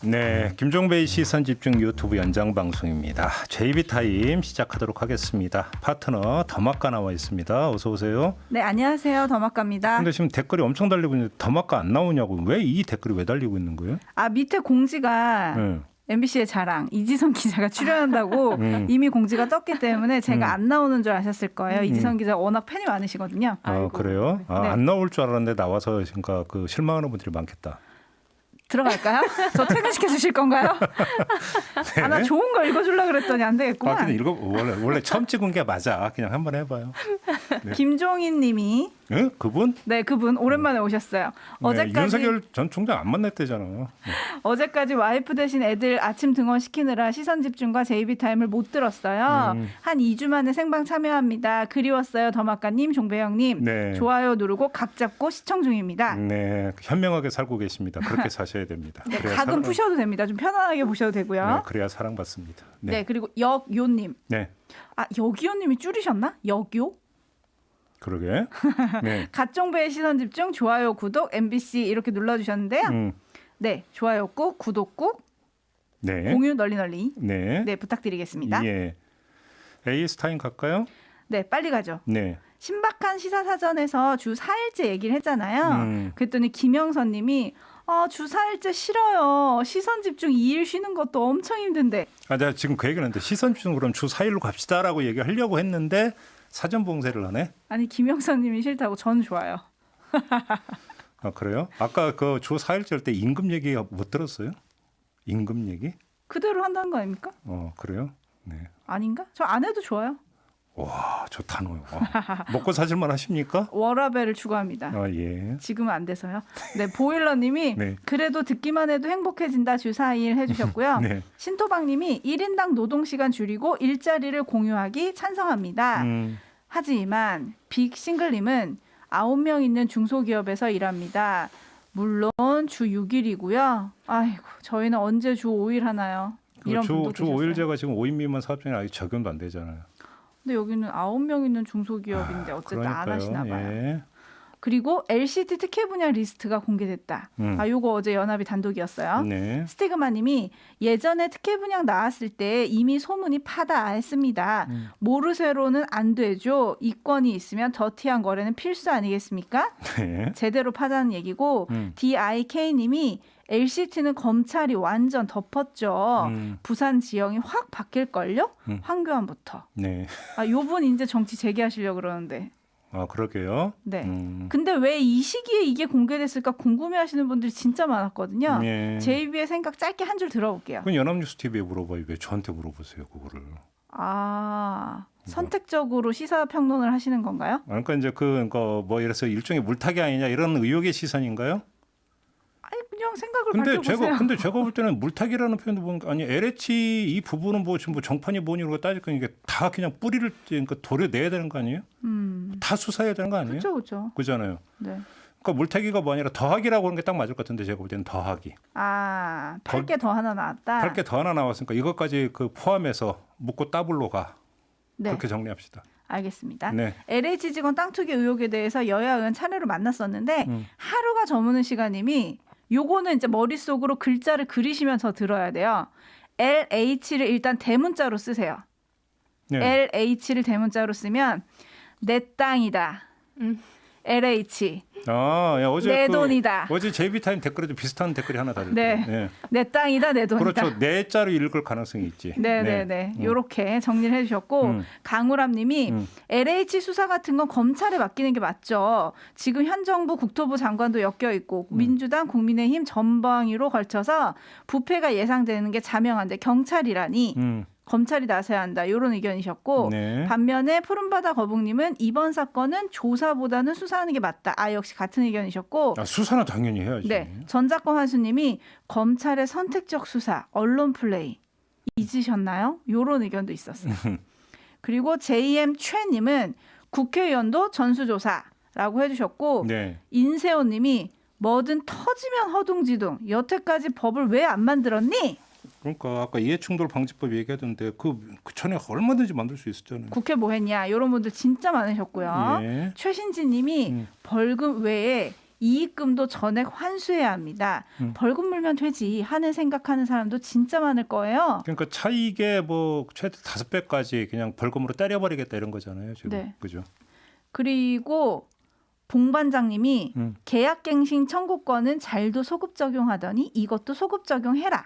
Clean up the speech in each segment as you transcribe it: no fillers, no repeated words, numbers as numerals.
네, 김종배의 시선집중 유튜브 연장 방송입니다. JB타임 시작하도록 하겠습니다. 파트너 더마카 나와 있습니다. 어서 오세요. 네, 안녕하세요. 더마카입니다. 근데 지금 댓글이 엄청 달리고 있는데 더마카 안 나오냐고. 왜 이 댓글이 왜 달리고 있는 거예요? 아, 밑에 공지가 MBC의 자랑, 이지선 기자가 출연한다고 이미 공지가 떴기 때문에 제가 안 나오는 줄 아셨을 거예요. 이지선 기자 워낙 팬이 많으시거든요. 그래요? 아, 네. 안 나올 줄 알았는데 나와서 그러니까 그 실망하는 분들이 많겠다. 들어갈까요? 저 퇴근시켜 주실 건가요? 네. 아, 나 좋은 거 읽어주려고 그랬더니 안 되겠구만. 아, 근데 원래 처음 찍은 게 맞아. 그냥 한번 해봐요. 네. 김종인 님이 응? 그분? 네, 그분 오랜만에 오셨어요. 네, 윤석열 전 총장 안 만났대잖아. 네. 어제까지 와이프 대신 애들 아침 등원시키느라 시선집중과 JB타임을 못 들었어요. 한 2주 만에 생방 참여합니다. 그리웠어요. 더마카님, 종배영님. 네. 좋아요 누르고 각 잡고 시청 중입니다. 네, 현명하게 살고 계십니다. 그렇게 사셔야 됩니다. 네, 그래야 각은 푸셔도 됩니다. 좀 편안하게 보셔도 되고요. 네, 그래야 사랑받습니다. 네, 네, 그리고 역요님. 네, 아, 역요님이 줄이셨나? 역요? 그러게. 네, 갓종배의 시선집중, 좋아요, 구독, MBC 이렇게 눌러주셨는데요. 네, 좋아요 꾹, 구독 꾹, 네, 공유 널리 네, 네, 부탁드리겠습니다. 예. 에이스타임 갈까요? 네, 빨리 가죠. 네, 신박한 시사사전에서 주 4일째 얘기를 했잖아요. 그랬더니 김영선 님이 주 4일째 싫어요. 시선집중 2일 쉬는 것도 엄청 힘든데. 아, 내가 지금 그 얘기를 했는데 시선집중 그럼 주 4일로 갑시다라고 얘기하려고 했는데 사전 봉쇄를 하네. 아니, 김영선 님이 싫다고 전 좋아요. 아, 그래요? 아까 그 주 4일째 할 때 임금 얘기 못 들었어요? 임금 얘기? 그대로 한다는 거 아닙니까? 그래요? 네. 아닌가? 저 안 해도 좋아요. 와, 좋다노요. 먹고 사실만 하십니까? 워라벨을 추구합니다. 아, 예. 지금은 안 돼서요. 네, 보일러님이 네. 그래도 듣기만 해도 행복해진다 주 4일 해주셨고요. 네. 신토박님이 1인당 노동시간 줄이고 일자리를 공유하기 찬성합니다. 하지만 빅싱글님은 9명 있는 중소기업에서 일합니다. 물론 주 6일이고요. 아이고, 저희는 언제 주 5일 하나요? 이런 분도 주 계셨어요. 5일제가 지금 5인 미만 사업장에 아직 적용도 안 되잖아요. 근데 여기는 9명 있는 중소기업인데 어쨌든 안 그러니까요. 하시나 봐요. 예. 그리고 LCT 특혜 분야 리스트가 공개됐다. 요거 어제 연합이 단독이었어요. 네. 스티그마님이 예전에 특혜 분양 나왔을 때 이미 소문이 파다했습니다. 모르쇠로는 안 되죠. 이권이 있으면 더티한 거래는 필수 아니겠습니까? 네. 제대로 파다는 얘기고 DIK님이 LCT는 검찰이 완전 덮었죠. 부산 지형이 확 바뀔걸요? 황교안부터. 네. 아, 요분 이제 정치 재개하시려고 그러는데. 아, 그러게요. 네. 근데 왜 이 시기에 이게 공개됐을까 궁금해하시는 분들이 진짜 많았거든요. 예. JB의 생각 짧게 한 줄 들어볼게요. 그건 연합뉴스 TV에 물어봐요. 왜 저한테 물어보세요, 그거를? 선택적으로 시사 평론을 하시는 건가요? 그러니까 이제 이래서 일종의 물타기 아니냐 이런 의혹의 시선인가요? 아니, 그냥 생각을 근데 밝혀보세요. 제가 볼 때는 물타기라는 표현도 보니까 아니 LH 이 부분은 지금 정판이 뭐니 이런 거 따질 거니까 다 그냥 뿌리를 그러니까 도려내야 되는 거 아니에요? 다 수사해야 되는 거 아니에요? 그렇죠. 그잖아요. 네. 그러니까 물타기가 뭐 아니라 더하기라고 하는 게 딱 맞을 것 같은데 제가 볼 때는 더하기. 8개 더 하나 나왔다. 8개 더 하나 나왔으니까 이것까지 포함해서 묻고 따블로 가. 네. 그렇게 정리합시다. 알겠습니다. 네. LH 직원 땅 투기 의혹에 대해서 여야 의원 차례로 만났었는데 하루가 저무는 시간님이 요거는 이제 머릿속으로 글자를 그리시면서 들어야 돼요. LH를 일단 대문자로 쓰세요. 네. LH를 대문자로 쓰면 내 땅이다. LH. 야, 내 돈이다. 어제 JB타임 댓글에도 비슷한 댓글이 하나 달렸대요. 네. 네. 내 땅이다. 내 돈이다. 그렇죠. 네 자로 읽을 가능성이 있지. 네네네. 요렇게 정리를 해주셨고 강우람 님이 LH 수사 같은 건 검찰에 맡기는 게 맞죠. 지금 현 정부 국토부 장관도 엮여 있고 민주당 국민의힘 전방위로 걸쳐서 부패가 예상되는 게 자명한데 경찰이라니 검찰이 나서야 한다. 이런 의견이셨고 네. 반면에 푸른바다 거북님은 이번 사건은 조사보다는 수사하는 게 맞다. 역시 같은 의견이셨고 수사는 당연히 해야지. 네, 전작권 환수님이 검찰의 선택적 수사, 언론 플레이 잊으셨나요? 이런 의견도 있었어요. 그리고 JM 최님은 국회의원도 전수조사라고 해주셨고 네. 인세호님이 뭐든 터지면 허둥지둥 여태까지 법을 왜 안 만들었니? 그러니까 아까 이해충돌 방지법 얘기하던데 그 전에 얼마든지 만들 수 있었잖아요. 국회 뭐 했냐 이런 분들 진짜 많으셨고요. 예. 최신지님이 벌금 외에 이익금도 전액 환수해야 합니다. 벌금 물면 되지 하는 생각하는 사람도 진짜 많을 거예요. 그러니까 차익의 뭐 최대 5배까지 그냥 벌금으로 때려버리겠다 이런 거잖아요. 지금. 네. 그죠? 그리고 봉반장님이 계약갱신 청구권은 잘도 소급 적용하더니 이것도 소급 적용해라.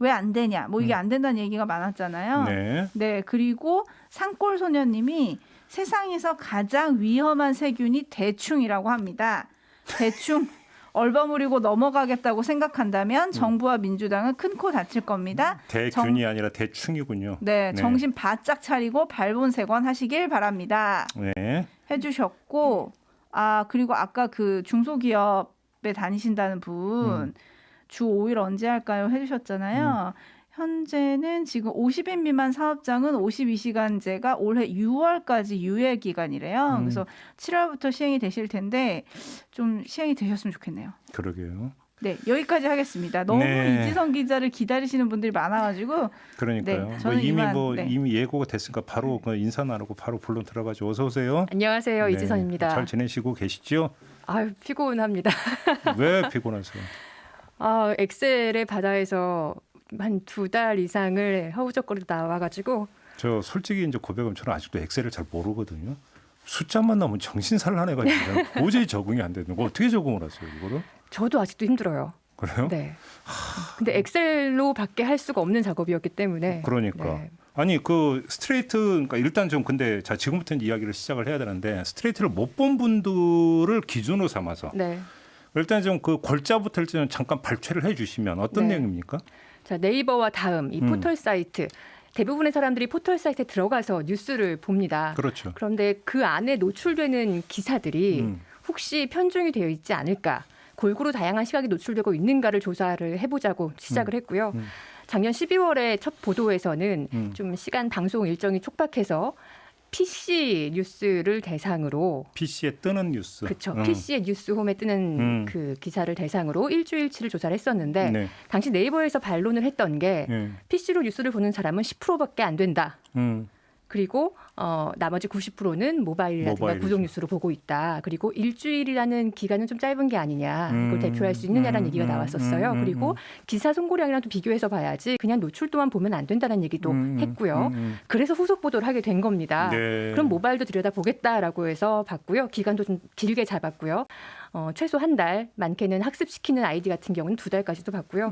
왜 안 되냐? 뭐 이게 안 된다는 얘기가 많았잖아요. 네. 네, 그리고 산골소녀님이 세상에서 가장 위험한 세균이 대충이라고 합니다. 대충 얼버무리고 넘어가겠다고 생각한다면 정부와 민주당은 큰 코 다칠 겁니다. 대균이 아니라 대충이군요. 네, 정신 바짝 차리고 발본색원 하시길 바랍니다. 네. 해주셨고, 그리고 아까 그 중소기업에 다니신다는 분 주 5일 언제 할까요? 해주셨잖아요. 현재는 지금 50인 미만 사업장은 52시간제가 올해 6월까지 유예 기간이래요. 그래서 7월부터 시행이 되실 텐데 좀 시행이 되셨으면 좋겠네요. 그러게요. 네, 여기까지 하겠습니다. 너무 네. 이지성 기자를 기다리시는 분들이 많아가지고. 그러니까요. 네, 뭐 저는 이미 예고가 됐으니까 바로 그 인사 나누고 바로 불러 들어가죠. 어서 오세요. 안녕하세요. 네. 이지선입니다. 잘 지내시고 계시죠? 아유, 피곤합니다. 왜 피곤하세요? 엑셀의 바다에서 한 2달 이상을 허우적거리다 나와가지고 저 솔직히 이제 고백하면 저는 아직도 엑셀을 잘 모르거든요. 숫자만 나오면 정신 산란해가지고 도저히 적응이 안 되는 거 어떻게 적응을 하세요 이거를? 저도 아직도 힘들어요. 그래요? 네. 근데 엑셀로밖에 할 수가 없는 작업이었기 때문에. 그러니까. 네. 아니 그 스트레이트 그러니까 일단 좀 근데 자 지금부터 이야기를 시작을 해야 되는데 스트레이트를 못 본 분들을 기준으로 삼아서 네. 일단 좀 그 골자부터 일단 잠깐 발췌를 해주시면 어떤 네. 내용입니까? 자, 네이버와 다음 이 포털 사이트. 대부분의 사람들이 포털 사이트에 들어가서 뉴스를 봅니다. 그렇죠. 그런데 그 안에 노출되는 기사들이 혹시 편중이 되어 있지 않을까? 골고루 다양한 시각이 노출되고 있는가를 조사를 해보자고 시작을 했고요. 작년 12월에 첫 보도에서는 좀 시간 방송 일정이 촉박해서 PC 뉴스를 대상으로 PC에 뜨는 뉴스. 그렇죠. PC의 뉴스홈에 뜨는 그 기사를 대상으로 일주일치를 조사를 했었는데 네. 당시 네이버에서 반론을 했던 게 PC로 뉴스를 보는 사람은 10%밖에 안 된다. 그리고 나머지 90%는 모바일이라든가 모바일이죠. 구독 뉴스로 보고 있다. 그리고 일주일이라는 기간은 좀 짧은 게 아니냐. 이걸 대표할 수 있느냐라는 얘기가 나왔었어요. 그리고 기사 송고량이랑 또 비교해서 봐야지 그냥 노출도만 보면 안 된다는 얘기도 했고요. 그래서 후속 보도를 하게 된 겁니다. 네. 그럼 모바일도 들여다보겠다라고 해서 봤고요. 기간도 좀 길게 잡았고요. 최소 한 달, 많게는 학습시키는 아이디 같은 경우는 2달까지도 봤고요.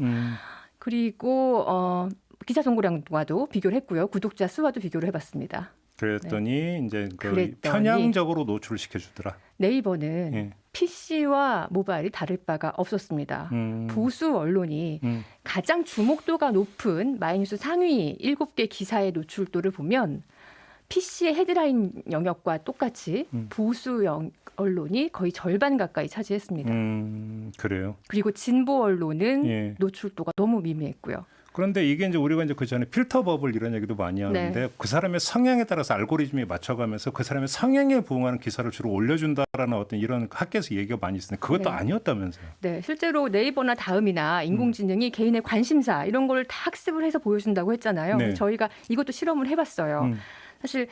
그리고 기사 송고량과도 비교를 했고요. 구독자 수와도 비교를 해봤습니다. 그랬더니 이제 그 그랬더니 편향적으로 노출을 시켜주더라. 네이버는 예. PC와 모바일이 다를 바가 없었습니다. 보수 언론이 가장 주목도가 높은 마이뉴스 상위 7개 기사의 노출도를 보면 PC의 헤드라인 영역과 똑같이 보수 언론이 거의 절반 가까이 차지했습니다. 그래요. 그리고 진보 언론은 예. 노출도가 너무 미미했고요. 그런데 이게 이제 우리가 이제 그 전에 필터 버블 이런 얘기도 많이 하는데 네. 그 사람의 성향에 따라서 알고리즘에 맞춰가면서 그 사람의 성향에 부응하는 기사를 주로 올려준다라는 어떤 이런 학계에서 얘기가 많이 있었는데 그것도 네. 아니었다면서요. 네, 실제로 네이버나 다음이나 인공지능이 개인의 관심사 이런 걸 다 학습을 해서 보여준다고 했잖아요. 네. 저희가 이것도 실험을 해봤어요. 사실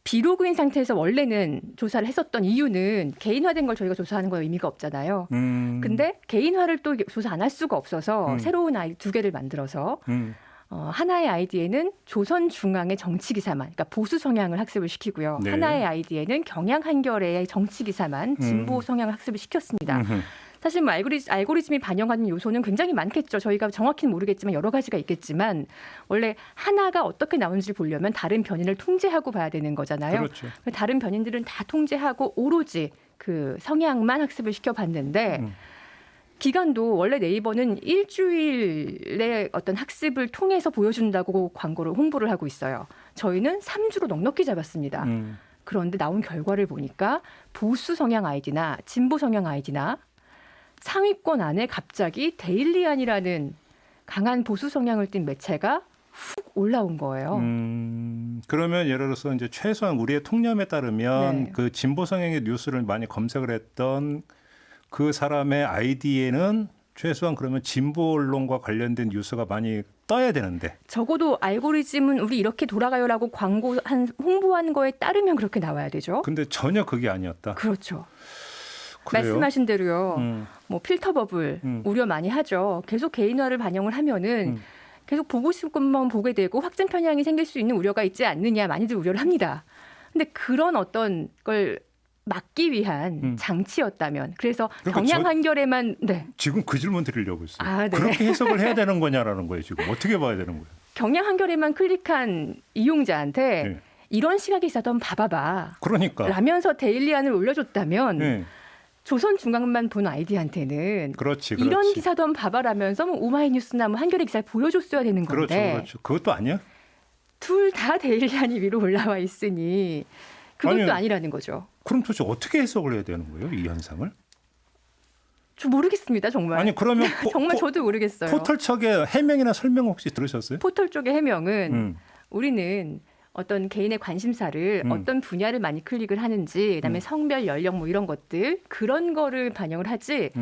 비로그인 상태에서 원래는 조사를 했었던 이유는 개인화된 걸 저희가 조사하는 건 의미가 없잖아요. 근데 개인화를 또 조사 안 할 수가 없어서 새로운 아이디 2개를 만들어서 하나의 아이디에는 조선중앙의 정치기사만, 그러니까 보수 성향을 학습을 시키고요. 네. 하나의 아이디에는 경향 한겨레의 정치기사만 진보 성향을 학습을 시켰습니다. 사실 뭐 알고리즘이 반영하는 요소는 굉장히 많겠죠. 저희가 정확히는 모르겠지만 여러 가지가 있겠지만 원래 하나가 어떻게 나오는지를 보려면 다른 변인을 통제하고 봐야 되는 거잖아요. 그렇죠. 다른 변인들은 다 통제하고 오로지 그 성향만 학습을 시켜봤는데 기간도 원래 네이버는 일주일의 어떤 학습을 통해서 보여준다고 광고를 홍보를 하고 있어요. 저희는 3주로 넉넉히 잡았습니다. 그런데 나온 결과를 보니까 보수 성향 아이디나 진보 성향 아이디나 상위권 안에 갑자기 데일리안이라는 강한 보수 성향을 띤 매체가 훅 올라온 거예요. 그러면 예를 들어서 이제 최소한 우리의 통념에 따르면 네. 그 진보 성향의 뉴스를 많이 검색을 했던 그 사람의 아이디에는 최소한 그러면 진보 언론과 관련된 뉴스가 많이 떠야 되는데. 적어도 알고리즘은 우리 이렇게 돌아가요라고 홍보한 거에 따르면 그렇게 나와야 되죠. 근데 전혀 그게 아니었다. 그렇죠. 그래요? 말씀하신 대로요. 뭐 필터 버블 우려 많이 하죠. 계속 개인화를 반영을 하면은 계속 보고 싶은 것만 보게 되고 확증 편향이 생길 수 있는 우려가 있지 않느냐 많이들 우려를 합니다. 근데 그런 어떤 걸 막기 위한 장치였다면 그래서 그러니까 경향 한결에만 네. 지금 그 질문 드리려고 했어요. 아, 네. 그렇게 해석을 해야 되는 거냐라는 거예요. 지금 어떻게 봐야 되는 거예요? 경향 한결에만 클릭한 이용자한테 네. 이런 시각이 있었던 봐봐봐 그러니까. 라면서 데일리안을 올려줬다면 네. 조선중앙만 본 아이디한테는 그렇지. 이런 기사던 봐봐라면서 뭐 오마이뉴스나 뭐 한겨레 기사를 보여줬어야 되는 그렇죠. 건데 그렇죠. 그것도 아니야? 둘 다 데일리안이 위로 올라와 있으니 그것도 아니, 아니라는 거죠. 그럼 도대체 어떻게 해석을 해야 되는 거예요? 이 현상을? 저 모르겠습니다. 정말. 아니 그러면 정말 저도 모르겠어요. 포털 측의 해명이나 설명 혹시 들으셨어요? 포털 쪽의 해명은 우리는 어떤 개인의 관심사를 어떤 분야를 많이 클릭을 하는지 그다음에 성별, 연령 뭐 이런 것들 그런 거를 반영을 하지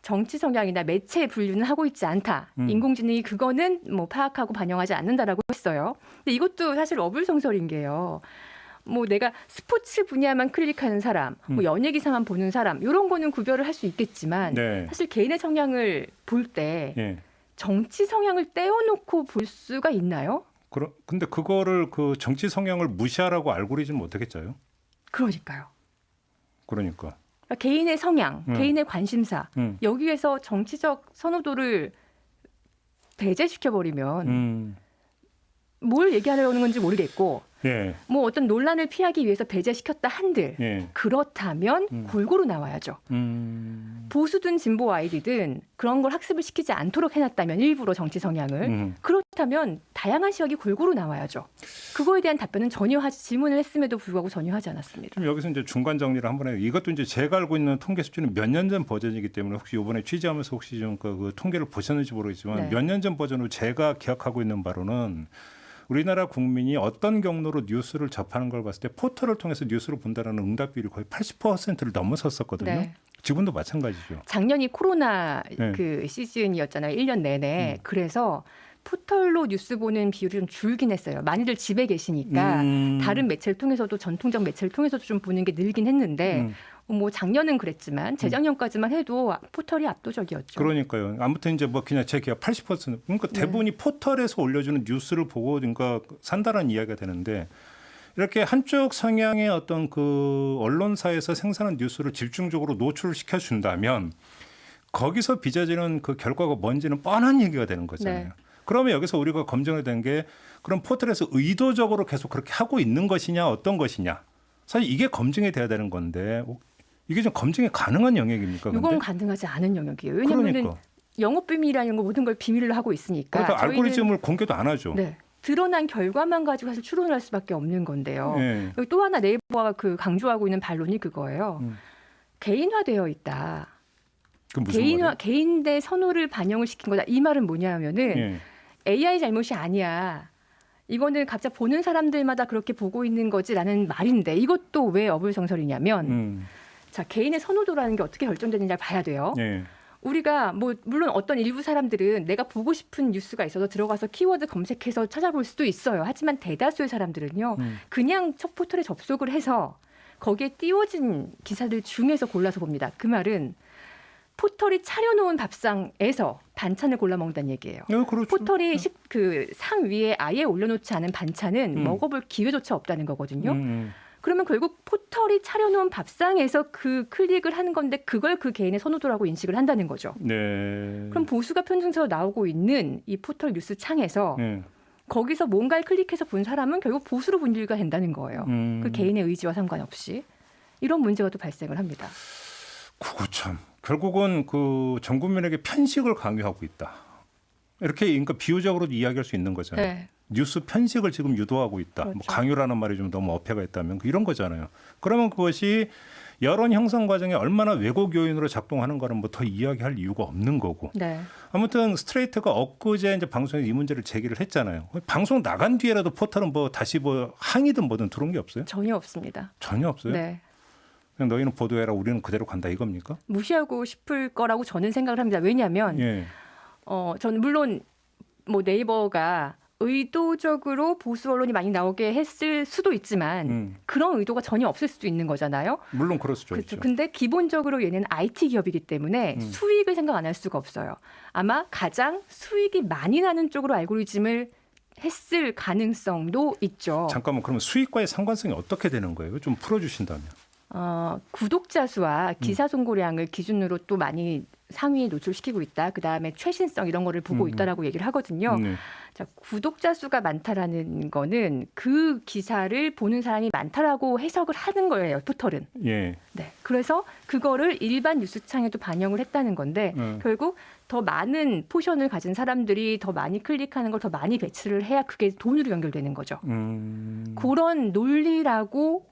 정치 성향이나 매체 분류는 하고 있지 않다. 인공지능이 그거는 뭐 파악하고 반영하지 않는다라고 했어요. 근데 이것도 사실 어불성설인 게요. 뭐 내가 스포츠 분야만 클릭하는 사람, 뭐 연예 기사만 보는 사람 이런 거는 구별을 할 수 있겠지만 네. 사실 개인의 성향을 볼 때 예. 정치 성향을 떼어놓고 볼 수가 있나요? 근데 그거를 그 정치 성향을 무시하라고 알고리즘 어떻게 짜요? 그러니까요. 그러니까. 그러니까 개인의 성향, 개인의 관심사 여기에서 정치적 선호도를 배제시켜버리면 뭘 얘기하려는 건지 모르겠고 예. 뭐 어떤 논란을 피하기 위해서 배제시켰다 한들 예. 그렇다면 골고루 나와야죠. 보수든 진보 아이디든 그런 걸 학습을 시키지 않도록 해놨다면 일부러 정치 성향을 그렇다면 다양한 시각이 골고루 나와야죠. 그거에 대한 답변은 전혀 질문을 했음에도 불구하고 전혀 하지 않았습니다. 좀 여기서 이제 중간 정리를 한번 해요. 이것도 이제 제가 알고 있는 통계 수준은 몇 년 전 버전이기 때문에 혹시 이번에 취재하면서 혹시 좀 그 통계를 보셨는지 모르겠지만 네. 몇 년 전 버전으로 제가 기억하고 있는 바로는 우리나라 국민이 어떤 경로로 뉴스를 접하는 걸 봤을 때 포털을 통해서 뉴스를 본다라는 응답비율이 거의 80%를 넘어섰었거든요. 네. 지금도 마찬가지죠. 작년이 코로나 네. 그 시즌이었잖아요. 1년 내내. 그래서 포털로 뉴스 보는 비율이 좀 줄긴 했어요. 많이들 집에 계시니까 다른 매체를 통해서도 전통적 매체를 통해서도 좀 보는 게 늘긴 했는데 뭐 작년은 그랬지만 재작년까지만 해도 포털이 압도적이었죠. 그러니까요. 아무튼 이제 뭐 그냥 제 기억 80% 그러니까 대부분이 포털에서 올려주는 뉴스를 보고 그러니까 산다는 이야기가 되는데 이렇게 한쪽 성향의 어떤 그 언론사에서 생산한 뉴스를 집중적으로 노출을 시켜준다면 거기서 빚어지는 그 결과가 뭔지는 뻔한 얘기가 되는 거잖아요. 네. 그러면 여기서 우리가 검증해야 되는 게 그럼 포털에서 의도적으로 계속 그렇게 하고 있는 것이냐 어떤 것이냐 사실 이게 검증이 돼야 되는 건데 이게 좀 검증이 가능한 영역입니까? 이건 근데? 가능하지 않은 영역이에요. 왜냐하면 그러니까. 영업 비밀이라는 거 모든 걸 비밀로 하고 있으니까. 그러니까 저희는 알고리즘을 공개도 안 하죠. 네, 드러난 결과만 가지고 사실 추론을 할 수밖에 없는 건데요. 네. 여기 또 하나 네이버가 그 강조하고 있는 반론이 그거예요. 개인화되어 있다. 그 무슨 말이에요? 개인의 선호를 반영을 시킨 거다. 이 말은 뭐냐면은 예. AI 잘못이 아니야. 이거는 각자 보는 사람들마다 그렇게 보고 있는 거지라는 말인데 이것도 왜 어불성설이냐면 자 개인의 선호도라는 게 어떻게 결정되느냐를 봐야 돼요. 예. 우리가 뭐 물론 어떤 일부 사람들은 내가 보고 싶은 뉴스가 있어서 들어가서 키워드 검색해서 찾아볼 수도 있어요. 하지만 대다수의 사람들은요. 그냥 첫 포털에 접속을 해서 거기에 띄워진 기사들 중에서 골라서 봅니다. 그 말은 포털이 차려놓은 밥상에서 반찬을 골라 먹는다는 얘기예요. 그렇죠. 포털이 그 상 위에 아예 올려놓지 않은 반찬은 먹어볼 기회조차 없다는 거거든요. 그러면 결국 포털이 차려놓은 밥상에서 그 클릭을 하는 건데 그걸 그 개인의 선호도라고 인식을 한다는 거죠. 네. 그럼 보수가 편중해서 나오고 있는 이 포털 뉴스 창에서 거기서 뭔가를 클릭해서 본 사람은 결국 보수로 분류가 된다는 거예요. 그 개인의 의지와 상관없이. 이런 문제가 또 발생을 합니다. 그거 참 결국은 그 전 국민에게 편식을 강요하고 있다. 이렇게 그러니까 비유적으로도 이야기할 수 있는 거잖아요. 네. 뉴스 편식을 지금 유도하고 있다. 그렇죠. 뭐 강요라는 말이 좀 너무 어폐가 있다면 이런 거잖아요. 그러면 그것이 여론 형성 과정에 얼마나 왜곡 요인으로 작동하는 거는 뭐 더 이야기할 이유가 없는 거고. 네. 아무튼 스트레이트가 엊그제 이제 방송에서 이 문제를 제기를 했잖아요. 방송 나간 뒤에라도 포털은 뭐 다시 뭐 항의든 뭐든 들어온 게 없어요? 전혀 없습니다. 전혀 없어요. 네. 그냥 너희는 보도해라 우리는 그대로 간다 이겁니까? 무시하고 싶을 거라고 저는 생각을 합니다. 왜냐하면 예. 저는 물론 뭐 네이버가 의도적으로 보수 언론이 많이 나오게 했을 수도 있지만 그런 의도가 전혀 없을 수도 있는 거잖아요. 물론 그럴 수도 그렇죠. 있죠. 근데 기본적으로 얘는 IT 기업이기 때문에 수익을 생각 안 할 수가 없어요. 아마 가장 수익이 많이 나는 쪽으로 알고리즘을 했을 가능성도 있죠. 잠깐만 그러면 수익과의 상관성이 어떻게 되는 거예요? 좀 풀어주신다면. 구독자 수와 기사 송고량을 기준으로 또 많이 상위에 노출시키고 있다. 그다음에 최신성 이런 거를 보고 있다라고 얘기를 하거든요. 네. 자, 구독자 수가 많다라는 거는 그 기사를 보는 사람이 많다라고 해석을 하는 거예요. 포털은. 예. 네. 그래서 그거를 일반 뉴스창에도 반영을 했다는 건데 결국 더 많은 포션을 가진 사람들이 더 많이 클릭하는 걸 더 많이 배치를 해야 그게 돈으로 연결되는 거죠. 그런 논리라고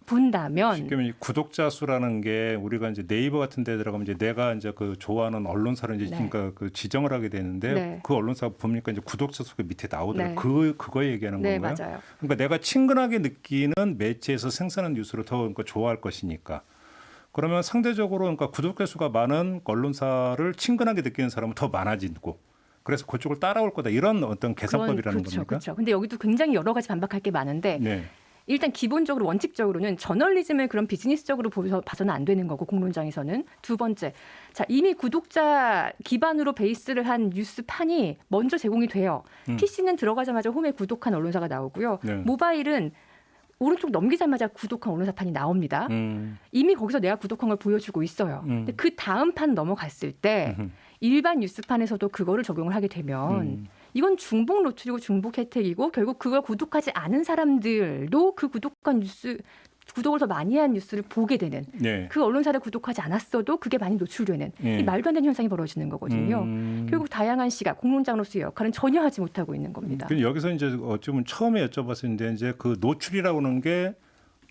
본다면 쉽게 말하면 구독자 수라는 게 우리가 이제 네이버 같은 데 들어가면 이제 내가 이제 그 좋아하는 언론사를 이제 네. 그러니까 그 지정을 하게 되는데 네. 그 언론사 보니까 이제 구독자 수가 밑에 나오더라고요. 네. 그거 얘기하는 네, 건가요? 맞아요. 그러니까 내가 친근하게 느끼는 매체에서 생산한 뉴스를 더 그러니까 좋아할 것이니까. 그러면 상대적으로 그러니까 구독자 수가 많은 언론사를 친근하게 느끼는 사람은 더 많아지고 그래서 그쪽을 따라올 거다 이런 어떤 계산법이라는 그렇죠, 겁니까? 그렇죠. 근데 여기도 굉장히 여러 가지 반박할 게 많은데 네. 일단 기본적으로 원칙적으로는 저널리즘을 그런 비즈니스적으로 봐서는 안 되는 거고 공론장에서는 두 번째, 자 이미 구독자 기반으로 베이스를 한 뉴스판이 먼저 제공이 돼요. PC는 들어가자마자 홈에 구독한 언론사가 나오고요. 네. 모바일은 오른쪽 넘기자마자 구독한 언론사판이 나옵니다. 이미 거기서 내가 구독한 걸 보여주고 있어요. 근데 그 다음 판 넘어갔을 때 일반 뉴스판에서도 그거를 적용을 하게 되면 이건 중복 노출이고 중복 혜택이고 결국 그걸 구독하지 않은 사람들도 그 구독한 뉴스 구독을 더 많이 한 뉴스를 보게 되는 네. 그 언론사를 구독하지 않았어도 그게 많이 노출되는 네. 이 말도 안 되는 현상이 벌어지는 거거든요. 결국 다양한 시각 공론장으로서의 역할은 전혀 하지 못하고 있는 겁니다. 여기서 이제 어쩌면 처음에 여쭤봤었는데 이제 그 노출이라고 하는 게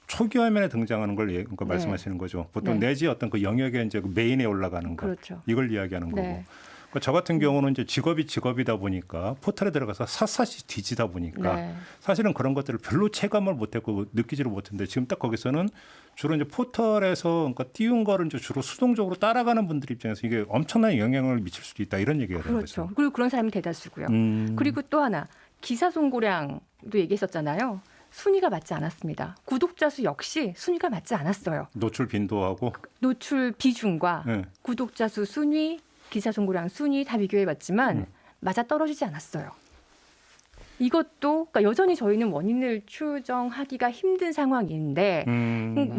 초기 화면에 등장하는 걸 그러니까 네. 말씀하시는 거죠. 보통 네. 내지 어떤 그 영역에 이제 그 메인에 올라가는 거 그렇죠. 이걸 이야기하는 거고. 네. 그러니까 저 같은 경우는 이제 직업이다 보니까 포털에 들어가서 샅샅이 뒤지다 보니까 네. 사실은 그런 것들을 별로 체감을 못했고 느끼지를 못했는데 지금 딱 거기서는 주로 이제 포털에서 그러니까 띄운 거를 이제 주로 수동적으로 따라가는 분들 입장에서 이게 엄청난 영향을 미칠 수도 있다 이런 얘기가 되는 그렇죠. 거죠. 그리고 그런 사람이 대다수고요. 그리고 또 하나 기사 송고량도 얘기했었잖아요. 순위가 맞지 않았습니다. 구독자 수 역시 순위가 맞지 않았어요. 노출 빈도하고 노출 비중과 네. 구독자 수 순위, 기사 송고량 순위 다 비교해봤지만 맞아 떨어지지 않았어요. 이것도 그러니까 여전히 저희는 원인을 추정하기가 힘든 상황인데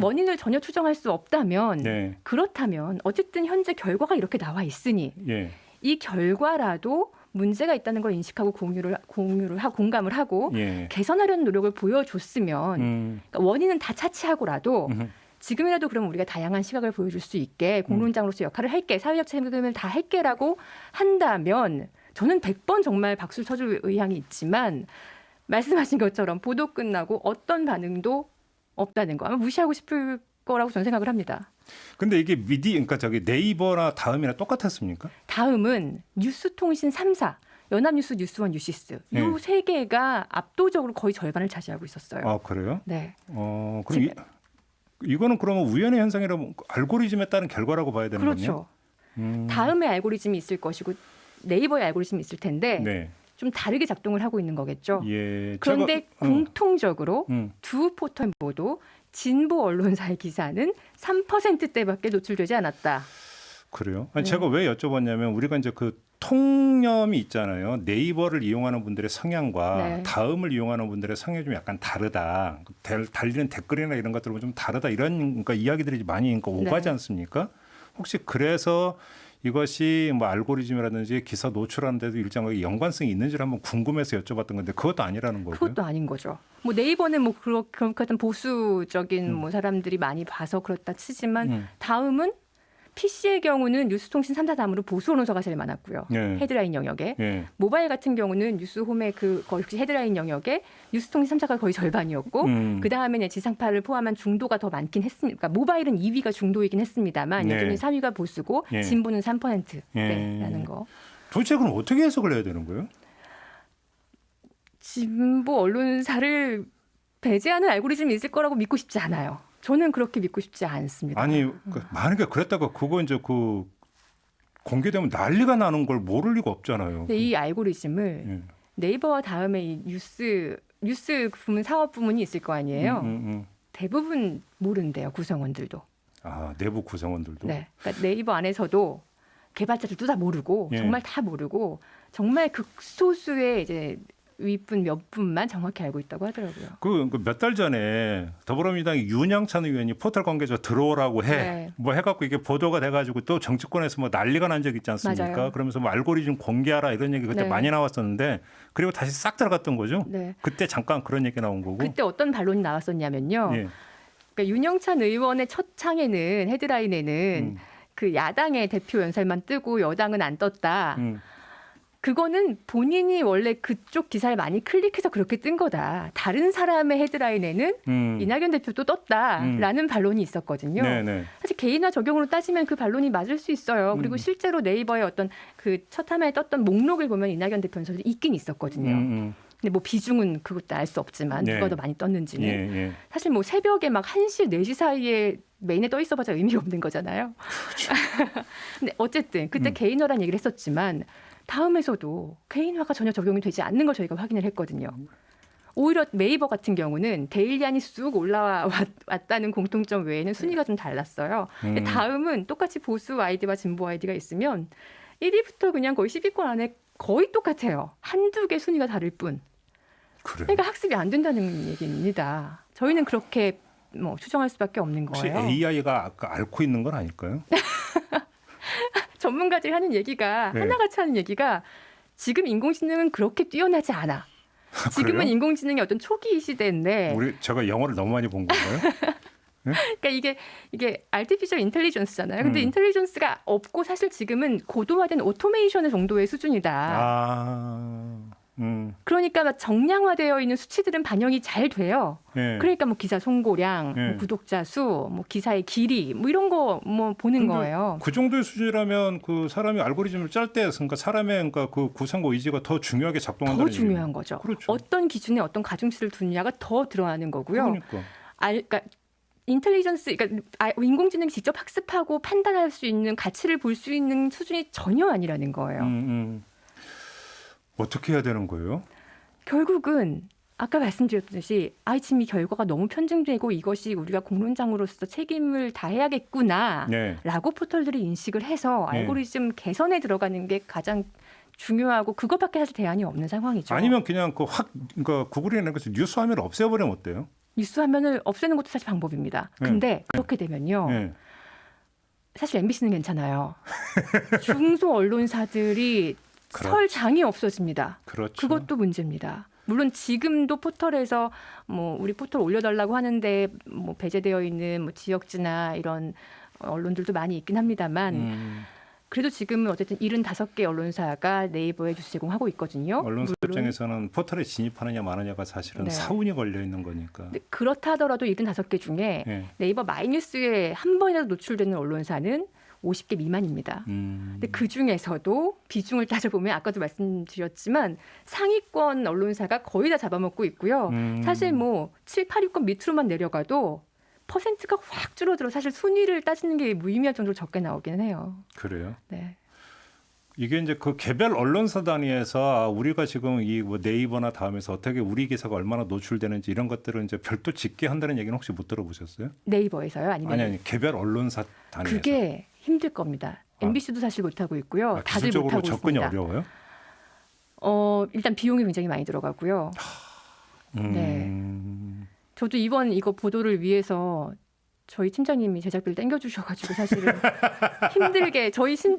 원인을 전혀 추정할 수 없다면 네. 그렇다면 어쨌든 현재 결과가 이렇게 나와 있으니 예. 이 결과라도 문제가 있다는 걸 인식하고 공감을 하고 예. 개선하려는 노력을 보여줬으면 그러니까 원인은 다 차치하고라도 지금이라도 그럼 우리가 다양한 시각을 보여줄 수 있게 공론장으로서 역할을 할게, 사회적 책임을 다 할게라고 한다면 저는 100번 정말 박수를 쳐줄 의향이 있지만 말씀하신 것처럼 보도 끝나고 어떤 반응도 없다는 거 아마 무시하고 싶을 거라고 저는 생각을 합니다. 근데 이게 그러니까 저기 네이버나 다음이나 똑같았습니까? 다음은 뉴스통신 3사, 연합뉴스, 뉴스원, 뉴시스 이 네. 세 개가 압도적으로 거의 절반을 차지하고 있었어요. 아 그래요? 네. 그럼 이거는 그러면 우연의 현상이라면 알고리즘에 따른 결과라고 봐야 되는 거네요. 그렇죠. 다음에 알고리즘이 있을 것이고 네이버의 알고리즘이 있을 텐데 네. 좀 다르게 작동을 하고 있는 거겠죠. 예. 그런데 제가, 공통적으로 두 포털 모두 진보 언론사의 기사는 3%대밖에 노출되지 않았다. 그래요? 아니, 제가 왜 여쭤봤냐면 우리가 이제 그 통념이 있잖아요. 네이버를 이용하는 분들의 성향과 네. 다음을 이용하는 분들의 성향이 좀 약간 다르다. 달리는 댓글이나 이런 것들 보면 좀 다르다. 이런 그러니까 이야기들이 많이 그러니까 오가지 네. 않습니까? 혹시 그래서 이것이 뭐 알고리즘이라든지 기사 노출하는 데도 일정하게 연관성이 있는지를 한번 궁금해서 여쭤봤던 건데 그것도 아니라는 거고요. 그것도 아닌 거죠. 뭐 네이버는 뭐 그렇게 보수적인 뭐 사람들이 많이 봐서 그렇다 치지만 다음은 PC의 경우는 뉴스통신 3사 다음으로 보수 언론사가 제일 많았고요. 예. 헤드라인 영역에. 예. 모바일 같은 경우는 뉴스홈의 그 역시 헤드라인 영역에 뉴스통신 3사가 거의 절반이었고 그다음에 지상파를 포함한 중도가 더 많긴 했습니다. 그러니까 모바일은 2위가 중도이긴 했습니다만 네. 여전히 3위가 보수고 예. 진보는 3%라는 거. 도대체 그럼 어떻게 해석을 해야 되는 거예요? 진보 언론사를 배제하는 알고리즘이 있을 거라고 믿고 싶지 않아요. 저는 그렇게 믿고 싶지 않습니다. 아니 만약에 그랬다가 그거 이제 그 공개되면 난리가 나는 걸 모를 리가 없잖아요. 근데 이 알고리즘을 예. 네이버와 다음에 이 뉴스 부문 사업 부문이 있을 거 아니에요. 대부분 모른대요, 구성원들도. 아, 내부 구성원들도. 네, 그러니까 네이버 안에서도 개발자들도 다 모르고 예. 정말 다 모르고 정말 극소수의 이제 윗분 몇 분만 정확히 알고 있다고 하더라고요. 그 몇 달 전에 더불어민주당의 윤영찬 의원이 포털 관계자 들어오라고 해. 네. 뭐 해갖고 이게 보도가 돼가지고 또 정치권에서 뭐 난리가 난 적 있지 않습니까? 맞아요. 그러면서 뭐 알고리즘 공개하라 이런 얘기 그때 네. 많이 나왔었는데 그리고 다시 싹 들어갔던 거죠. 네. 그때 잠깐 그런 얘기 나온 거고. 그때 어떤 반론이 나왔었냐면요. 예. 그러니까 윤영찬 의원의 첫 창에는 헤드라인에는 그 야당의 대표 연설만 뜨고 여당은 안 떴다. 그거는 본인이 원래 그쪽 기사를 많이 클릭해서 그렇게 뜬 거다. 다른 사람의 헤드라인에는 이낙연 대표도 떴다라는 반론이 있었거든요. 네네. 사실 개인화 적용으로 따지면 그 반론이 맞을 수 있어요. 그리고 실제로 네이버의 어떤 그 첫 화면에 떴던 목록을 보면 이낙연 대표 연설도 있긴 있었거든요. 근데 뭐 비중은 그것도 알 수 없지만 네. 누가 더 많이 떴는지는. 예, 예. 사실 뭐 새벽에 막 1시, 4시 사이에 메인에 떠 있어봐야 의미가 없는 거잖아요. 근데 어쨌든 그때 개인화란 얘기를 했었지만 다음에서도 개인화가 전혀 적용이 되지 않는 걸 저희가 확인을 했거든요. 오히려 네이버 같은 경우는 데일리안이 쑥 올라왔다는 공통점 외에는 순위가 좀 달랐어요. 근데 다음은 똑같이 보수 아이디와 진보 아이디가 있으면 1위부터 그냥 거의 10위권 안에 거의 똑같아요. 한두 개 순위가 다를 뿐. 그래요. 그러니까 학습이 안 된다는 얘기입니다. 저희는 그렇게 뭐 추정할 수밖에 없는 혹시 거예요. AI가 아까 앓고 있는 건 아닐까요? 전문가들이 하는 얘기가 네. 하나같이 하는 얘기가 지금 인공지능은 그렇게 뛰어나지 않아. 지금은 그래요? 인공지능의 어떤 초기 시대인데 제가 영어를 너무 많이 본 건가요? 그러니까 이게 artificial intelligence잖아요. 근데 인텔리전스가 없고 사실 지금은 고도화된 오토메이션의 정도의 수준이다. 아, 그러니까 막 정량화되어 있는 수치들은 반영이 잘 돼요. 예. 그러니까 뭐 기사 송고량, 네. 뭐 구독자 수, 뭐 기사의 길이, 뭐 이런 거 뭐 보는 근데 거예요. 그 정도의 수준이라면 그 사람이 알고리즘을 짤 때, 그러니까 사람의 그러니까 그 구상과 의지가 더 중요하게 작동한다는 더 중요한 거죠. 그렇죠. 어떤 기준에 어떤 가중치를 두느냐가 더 드러나는 거고요. 그러니까. 그러니까 인텔리전스, 그러니까 인공지능이 직접 학습하고 판단할 수 있는 가치를 볼 수 있는 수준이 전혀 아니라는 거예요. 어떻게 해야 되는 거예요? 결국은 아까 말씀드렸듯이 지금 이 결과가 너무 편중되고 이것이 우리가 공론장으로서 책임을 다해야겠구나라고 네. 포털들이 인식을 해서 네. 알고리즘 개선에 들어가는 게 가장 중요하고 그것밖에 사실 대안이 없는 상황이죠. 아니면 그냥 그러니까 구글이나 그래서 뉴스 화면을 없애버리면 어때요? 뉴스 화면을 없애는 것도 사실 방법입니다. 네. 근데 그렇게 되면요. 네. 사실 MBC는 괜찮아요. 중소 언론사들이 그렇죠. 설 장이 없어집니다. 그렇죠. 그것도 문제입니다. 물론 지금도 포털에서 뭐 우리 포털 올려달라고 하는데 뭐 배제되어 있는 뭐 지역지나 이런 언론들도 많이 있긴 합니다만 그래도 지금은 어쨌든 75개 언론사가 네이버에 뉴스 제공하고 있거든요. 언론사 물론. 입장에서는 포털에 진입하느냐 마느냐가 사실은 네. 사운이 걸려 있는 거니까. 근데 그렇다 하더라도 75개 중에 네. 네이버 마이뉴스에 한 번이라도 노출되는 언론사는 50개 미만입니다. 근데 그 중에서도 비중을 따져보면 아까도 말씀드렸지만 상위권 언론사가 거의 다 잡아먹고 있고요. 사실 뭐 7, 8, 6권 밑으로만 내려가도 퍼센트가 확 줄어들어 사실 순위를 따지는 게 무의미할 정도로 적게 나오기는 해요. 그래요. 네. 이게 이제 그 개별 언론사 단위에서 우리가 지금 이 뭐 네이버나 다음에서 어떻게 우리 기사가 얼마나 노출되는지 이런 것들을 이제 별도 집계한다는 얘기는 혹시 못 들어보셨어요? 네이버에서요? 아니면 아니 개별 언론사 단위에서. 그게 힘들 겁니다. MBC도 사실 못하고 있고요. 다들 기술적으로 못하고 접근이 있습니다. 어려워요? 일단 비용이 굉장히 많이 들어가고요. 네. 저도 이번 이거 보도를 위해서 저희 팀장님이 제작비를 땡겨주셔가지고 사실은 힘들게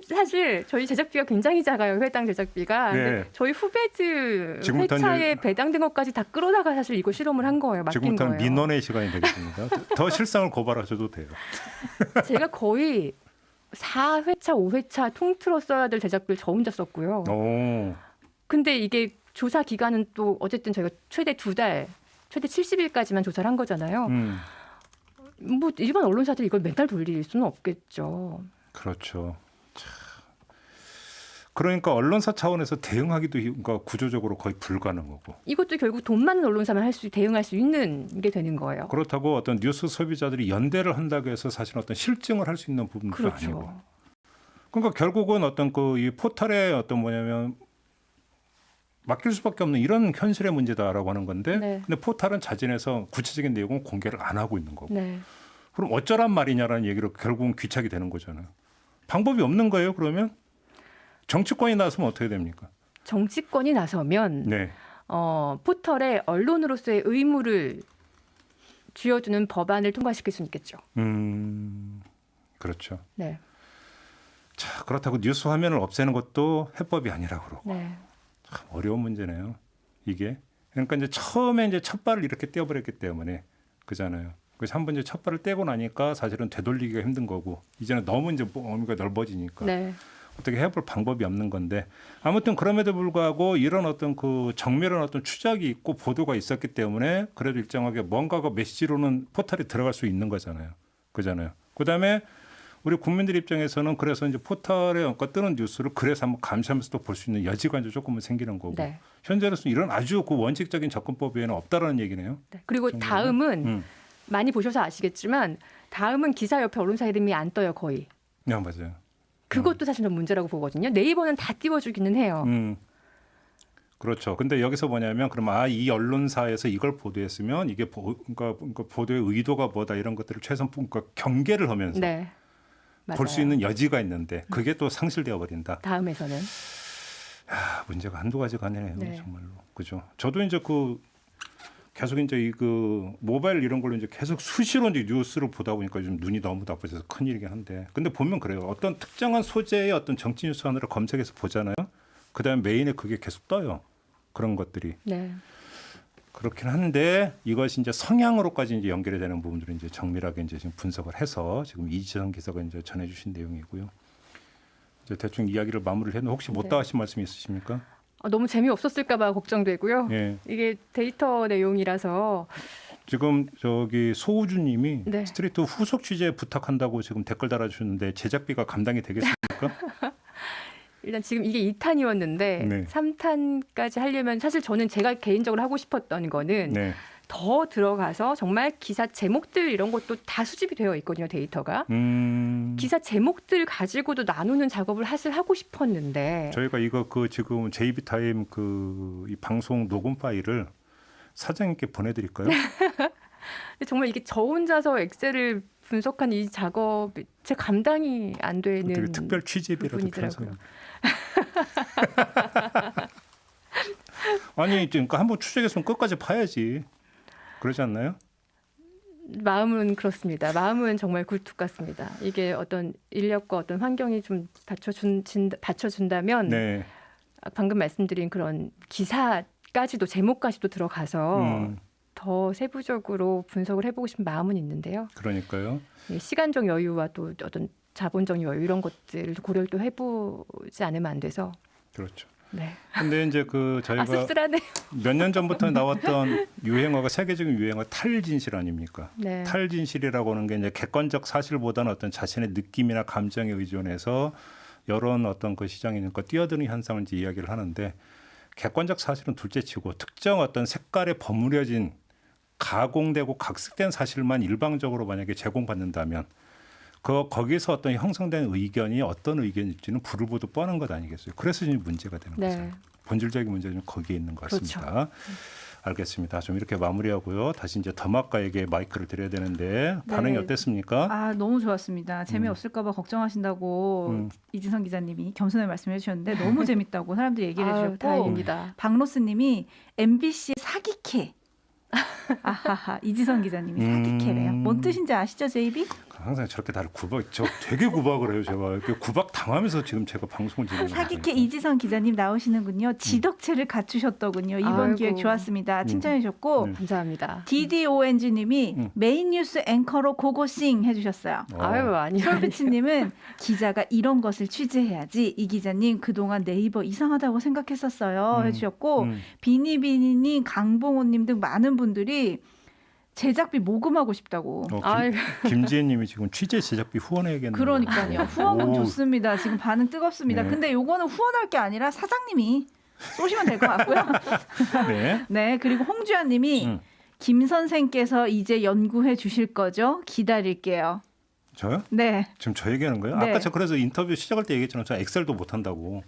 사실 저희 제작비가 굉장히 작아요. 회당 제작비가. 네. 근데 저희 후배들 지금부터는 회차에 배당된 것까지 다 끌어다가 사실 이거 실험을 한 거예요. 맡긴 지금부터는 거예요. 민원의 시간이 되겠습니다. 더 실상을 고발하셔도 돼요. 제가 거의 4회차, 5회차 통틀어 써야 될 제작비를 저 혼자 썼고요. 오. 근데 이게 조사 기간은 또 어쨌든 저희가 최대 2달, 최대 70일까지만 조사를 한 거잖아요. 뭐 일반 언론사들이 이걸 맨날 돌릴 수는 없겠죠. 그렇죠. 그러니까 언론사 차원에서 대응하기도 그러니까 구조적으로 거의 불가능하고. 이것도 결국 돈 많은 언론사만 대응할 수 있는 게 되는 거예요. 그렇다고 어떤 뉴스 소비자들이 연대를 한다고 해서 사실 어떤 실증을 할 수 있는 부분도 그렇죠. 아니고. 그러니까 결국은 어떤 이 포털의 어떤 뭐냐면 맡길 수밖에 없는 이런 현실의 문제다라고 하는 건데, 네. 근데 포털은 자진해서 구체적인 내용은 공개를 안 하고 있는 거고. 네. 그럼 어쩌란 말이냐라는 얘기로 결국은 귀착이 되는 거잖아요. 방법이 없는 거예요. 그러면 정치권이 나서면 어떻게 됩니까? 정치권이 나서면 네. 포털에 언론으로서의 의무를 쥐어주는 법안을 통과시킬 수 있겠죠. 그렇죠. 네. 자, 그렇다고 뉴스 화면을 없애는 것도 해법이 아니라 그러고. 네. 참 어려운 문제네요. 이게. 그러니까 이제 처음에 이제 첫 발을 이렇게 떼어버렸기 때문에 그잖아요. 그래서 한 번 이제 첫 발을 떼고 나니까 사실은 되돌리기가 힘든 거고 이제는 너무 이제 범위가 넓어지니까 네. 어떻게 해볼 방법이 없는 건데 아무튼 그럼에도 불구하고 이런 어떤 그 정밀한 어떤 추적이 있고 보도가 있었기 때문에 그래도 일정하게 뭔가가 메시지로는 포털에 들어갈 수 있는 거잖아요. 그잖아요. 그다음에 우리 국민들 입장에서는 그래서 이제 포털에 뜨는 뉴스를 그래서 한번 감시하면서 또 볼 수 있는 여지가 이제 조금은 생기는 거고 네. 현재로서 이런 아주 그 원칙적인 접근법 외에는 없다라는 얘기네요. 네. 그리고 정말요? 다음은 많이 보셔서 아시겠지만 다음은 기사 옆에 언론사 이름이 안 떠요 거의. 네, 맞아요. 그것도 사실 좀 문제라고 보거든요. 네이버는 다 띄워주기는 해요. 그렇죠. 근데 여기서 뭐냐면 그럼 이 언론사에서 이걸 보도했으면 이게 그러니까 보도의 의도가 뭐다 이런 것들을 최소한 그러니까 경계를 하면서 네. 볼 수 맞아요. 있는 여지가 있는데 그게 또 상실되어 버린다. 다음에서는 문제가 한두 가지가 아니네요. 네. 정말로. 그죠. 저도 이제 계속 이제 그 모바일 이런 걸로 이제 계속 수시로 이제 뉴스를 보다 보니까 좀 눈이 너무 나빠져서 큰일이긴 한데. 근데 보면 그래요. 어떤 특정한 소재의 어떤 정치 뉴스 하나를 검색해서 보잖아요. 그다음에 메인에 그게 계속 떠요. 그런 것들이. 네. 그렇긴 한데 이것이 이제 성향으로까지 이제 연결이 되는 부분들을 이제 정밀하게 이제 지금 분석을 해서 지금 이지선 기자가 이제 전해주신 내용이고요. 이제 대충 이야기를 마무리를 했는데 혹시 못다 하신 말씀 있으십니까? 너무 재미없었을까봐 걱정되고요. 예. 이게 데이터 내용이라서 지금 저기 소우주님이 네. 스트리트 후속 취재 부탁한다고 지금 댓글 달아주셨는데 제작비가 감당이 되겠습니까? 일단 지금 이게 2탄이었는데 네. 3탄까지 하려면 사실 저는 제가 개인적으로 하고 싶었던 거는 네. 더 들어가서 정말 기사 제목들 이런 것도 다 수집이 되어 있거든요. 데이터가. 기사 제목들 가지고도 나누는 작업을 사실 하고 싶었는데 저희가 이거 지금 JB타임 이 방송 녹음 파일을 사장님께 보내드릴까요? 근데 정말 이게 저 혼자서 엑셀을 분석한 이 작업이 제 감당이 안 되는 되게 특별 취재비라도 펴서. 부분이더라고요. 아니 그러니까 한번 추적했으면 끝까지 파야지. 그러지 않나요? 마음은 그렇습니다. 마음은 정말 굴뚝 같습니다. 이게 어떤 인력과 어떤 환경이 좀 받쳐준다면 네. 방금 말씀드린 그런 기사까지도 제목까지도 들어가서 더 세부적으로 분석을 해보고 싶은 마음은 있는데요. 그러니까요. 시간적 여유와 또 어떤 자본적 여유 이런 것들을 고려를 또 해보지 않으면 안 돼서. 그렇죠. 네. 근데 이제 저희가 씁쓸하네요. 몇 년 전부터 나왔던 유행어가 세계적인 유행어 탈진실 아닙니까? 네. 탈진실이라고 하는 게 이제 객관적 사실보다는 어떤 자신의 느낌이나 감정에 의존해서 여러 어떤 그 시장에 뛰어드는 현상을 이제 이야기를 하는데 객관적 사실은 둘째치고 특정 어떤 색깔에 버무려진 가공되고 각색된 사실만 일방적으로 만약에 제공받는다면 거기서 어떤 형성된 의견이 어떤 의견일지는 불을 보듯 뻔한 것 아니겠어요? 그래서 지금 문제가 되는 네. 거죠. 본질적인 문제는 거기에 있는 것 같습니다. 그렇죠. 알겠습니다. 좀 이렇게 마무리하고요. 다시 이제 더마카에게 마이크를 드려야 되는데 반응이 네. 어땠습니까? 너무 좋았습니다. 재미없을까봐 걱정하신다고 이진성 기자님이 겸손히 말씀해 주셨는데 너무 재밌다고 사람들이 얘기를 해주셨고 다행입니다. 박로스님이 MBC 사기캐. 아하하 이지선 기자님이 사기캐래요. 뭔 뜻인지 아시죠, JB? 항상 저렇게 다들 되게 구박을 해요. 제가 이렇게 구박 당하면서 지금 제가 방송을 진행하고 사기캐 이지선 기자님 나오시는군요. 지덕체를 갖추셨더군요. 이번 아이고. 기획 좋았습니다. 칭찬해 주셨고 감사합니다. DDONG님이 메인 뉴스 앵커로 고고싱 해주셨어요. 아유 아니요. 솔비치님은 기자가 이런 것을 취재해야지. 이 기자님 그동안 네이버 이상하다고 생각했었어요. 해주셨고 비니비니님, 강봉호님 등 많은 분들이 제작비 모금하고 싶다고. 아이고. 김지혜님이 지금 취재 제작비 후원해야겠네요. 그러니까요. 후원금 오. 좋습니다. 지금 반응 뜨겁습니다. 네. 근데 요거는 후원할 게 아니라 사장님이 쏘시면 될 것 같고요. 네. 네. 그리고 홍주연 님이 김 선생께서 이제 연구해 주실 거죠? 기다릴게요. 저요? 네. 지금 저 얘기하는 거예요? 네. 아까 저 그래서 인터뷰 시작할 때 얘기했잖아요. 저 엑셀도 못한다고.